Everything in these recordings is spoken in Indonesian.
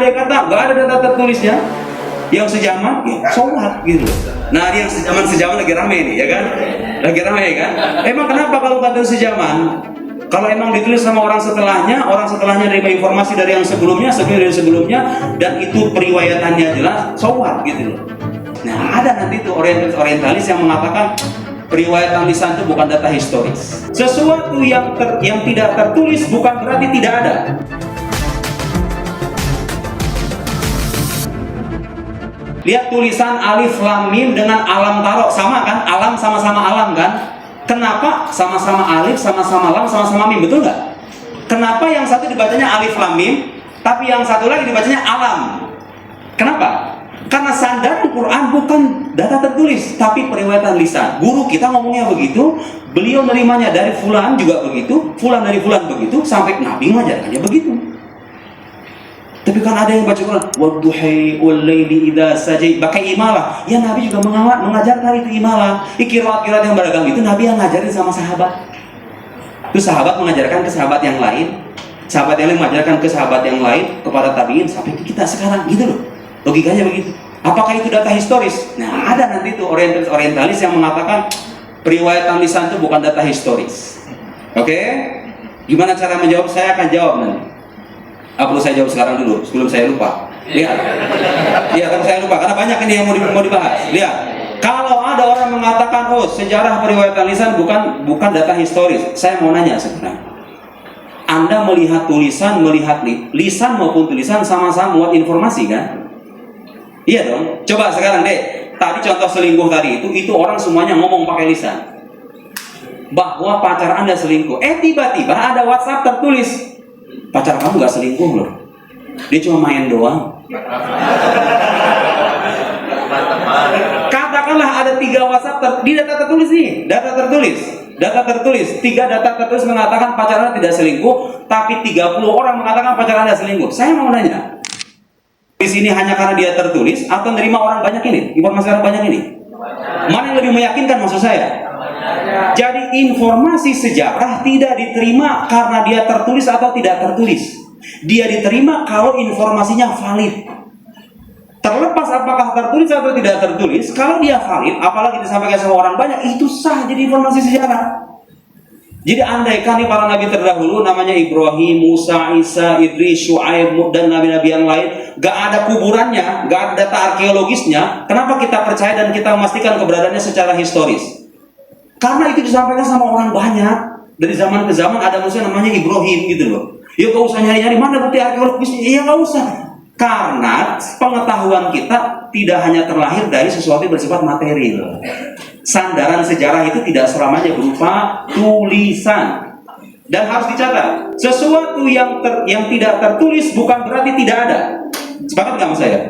Dia kata nggak ada data tertulisnya yang sejaman, ya sholat gitu. Nah, yang sejaman lagi rame nih, ya kan? Lagi rame kan? Emang kenapa kalau kata sejaman? Kalau emang ditulis sama orang setelahnya nerima informasi dari yang sebelumnya, dan itu periwayatannya jelas, sholat gitu loh. Nah, ada nanti tuh orientalis yang mengatakan periwayatan lisan itu bukan data historis. Sesuatu yang tidak tertulis bukan berarti tidak ada. Lihat tulisan alif lam mim dengan alam taro, sama kan? Alam sama-sama alam kan? Kenapa sama-sama alif, sama-sama lam, sama-sama mim, betul nggak? Kenapa yang satu dibacanya alif lam mim, tapi yang satu lagi dibacanya alam? Kenapa? Karena sandaran Quran bukan data tertulis, tapi periwayatan lisan. Guru kita ngomongnya begitu, beliau nerimanya dari fulan juga begitu, fulan dari fulan begitu, sampai Nabi ngajarkannya begitu. Tapi kan ada yang baca Quran, wadduhi wal-laili idza sajai, pakai imalah. Ya Nabi juga mengajarkan itu imalah. Qiraat-qiraat yang beragam itu Nabi yang ngajarin sama sahabat. Itu sahabat mengajarkan ke sahabat yang lain, sahabat yang lain mengajarkan ke sahabat yang lain, kepada tabiin sampai ke kita sekarang, gitu loh. Logikanya begitu. Apakah itu data historis? Nah, ada nanti tuh orientalis yang mengatakan periwayatan lisan itu bukan data historis. Oke? Gimana cara menjawab? Saya akan jawab nanti. Perlu saya jawab sekarang dulu sebelum saya lupa. Lihat. Iya, kan saya lupa karena banyak ini yang mau dibahas. Lihat. Kalau ada orang mengatakan, "Oh, sejarah periwayatan lisan bukan data historis." Saya mau nanya sebenarnya. Anda melihat tulisan, melihat lisan maupun tulisan sama-sama muat informasi kan? Iya dong. Coba sekarang deh. Tadi contoh selingkuh tadi itu orang semuanya ngomong pakai lisan. Bahwa pacar Anda selingkuh. Tiba-tiba ada WhatsApp tertulis, pacar kamu gak selingkuh loh, dia cuma main doang. Katakanlah ada 3 WhatsApp di data tertulis nih, data tertulis 3 data tertulis mengatakan pacar Anda tidak selingkuh, tapi 30 orang mengatakan pacar Anda selingkuh. Saya mau nanya, di sini hanya karena dia tertulis atau nerima orang banyak ini, informasi orang banyak ini? Mana yang lebih meyakinkan maksud saya? Jadi informasi sejarah tidak diterima karena dia tertulis atau tidak tertulis. Dia diterima kalau informasinya valid. Terlepas apakah tertulis atau tidak tertulis, kalau dia valid, apalagi disampaikan sama orang banyak, itu sah jadi informasi sejarah. Jadi andaikan nih para nabi terdahulu namanya Ibrahim, Musa, Isa, Idris, Syuaib, dan nabi-nabi yang lain, gak ada kuburannya, gak ada data arkeologisnya, kenapa kita percaya dan kita memastikan keberadaannya secara historis? Karena itu disampaikan sama orang banyak. Dari zaman ke zaman ada manusia namanya Ibrahim gitu loh. Ya gak usah nyari-nyari mana bukti arkeologisnya. Iya gak usah. Karena pengetahuan kita tidak hanya terlahir dari sesuatu yang bersifat material. Sandaran sejarah itu tidak selamanya berupa tulisan. Dan harus dicatat, sesuatu yang tidak tertulis bukan berarti tidak ada. Sepakat gak sama saya?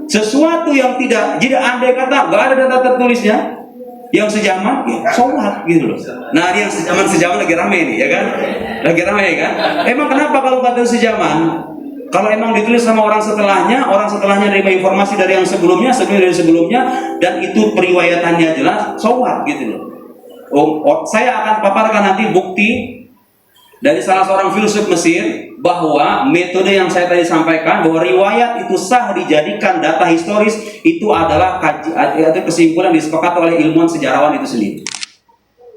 Sesuatu yang tidak, jadi andai kata gak ada data tertulisnya, yang sejaman, ya sholat gitu loh. Nah, yang sejaman lagi rame nih, ya kan? Lagi rame kan? Emang kenapa kalau kata sejaman? Kalau emang ditulis sama orang setelahnya nerima informasi dari yang sebelumnya, dan itu periwayatannya jelas, sholat gitu loh. Saya akan paparkan nanti bukti dari salah seorang filsuf Mesir bahwa metode yang saya tadi sampaikan bahwa riwayat itu sah dijadikan data historis itu adalah kesimpulan disepakati oleh ilmuwan sejarawan itu sendiri.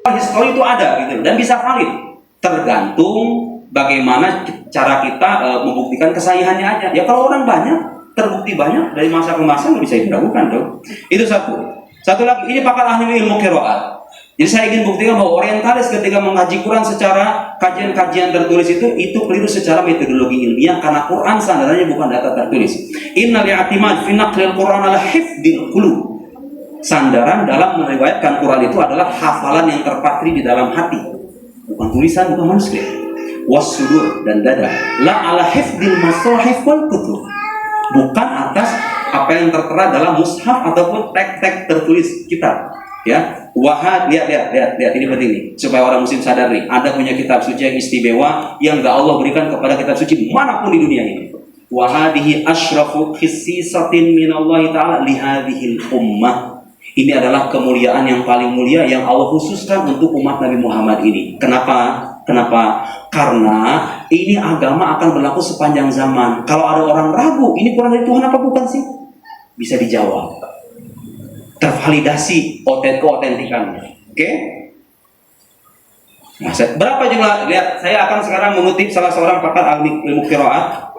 Histori itu ada gitu dan bisa valid, tergantung bagaimana cara kita membuktikan kesahihannya aja. Ya kalau orang banyak, terbukti banyak dari masa ke masa nggak bisa diragukan dong. Itu satu lagi, ini pakar ahli ilmu qiraat. Jadi saya ingin buktikan bahwa orientalis ketika mengaji Quran secara kajian tertulis itu keliru secara metodologi ilmiah karena Quran sandarannya bukan data tertulis. Innal i'timad fi naqlil Quran ala hifdzil qulub. Sandaran dalam meriwayatkan Quran itu adalah hafalan yang terpatri di dalam hati, bukan tulisan, bukan manuskrip. Was-sudur dan dada. La ala hifdzil masahif wal kutub. Bukan atas apa yang tertera dalam mushaf ataupun teks-teks tertulis kitab. Ya, wahad, lihat ini penting nih supaya orang muslim sadar nih, Anda punya kitab suci yang istimewa yang gak Allah berikan kepada kitab suci manapun di dunia ini. Wahadihi asyrafu khisisatin minallahi ta'ala lihadihil ummah. Ini adalah kemuliaan yang paling mulia yang Allah khususkan untuk umat Nabi Muhammad ini. Kenapa? Karena Ini agama akan berlaku sepanjang zaman. Kalau ada orang ragu, ini Quran dari Tuhan apa bukan sih? Bisa dijawab. Tervalidasi keotentikannya. Oke? Nah, berapa jumlah? Lihat, saya akan sekarang mengutip salah seorang pakar ilmu qiraat.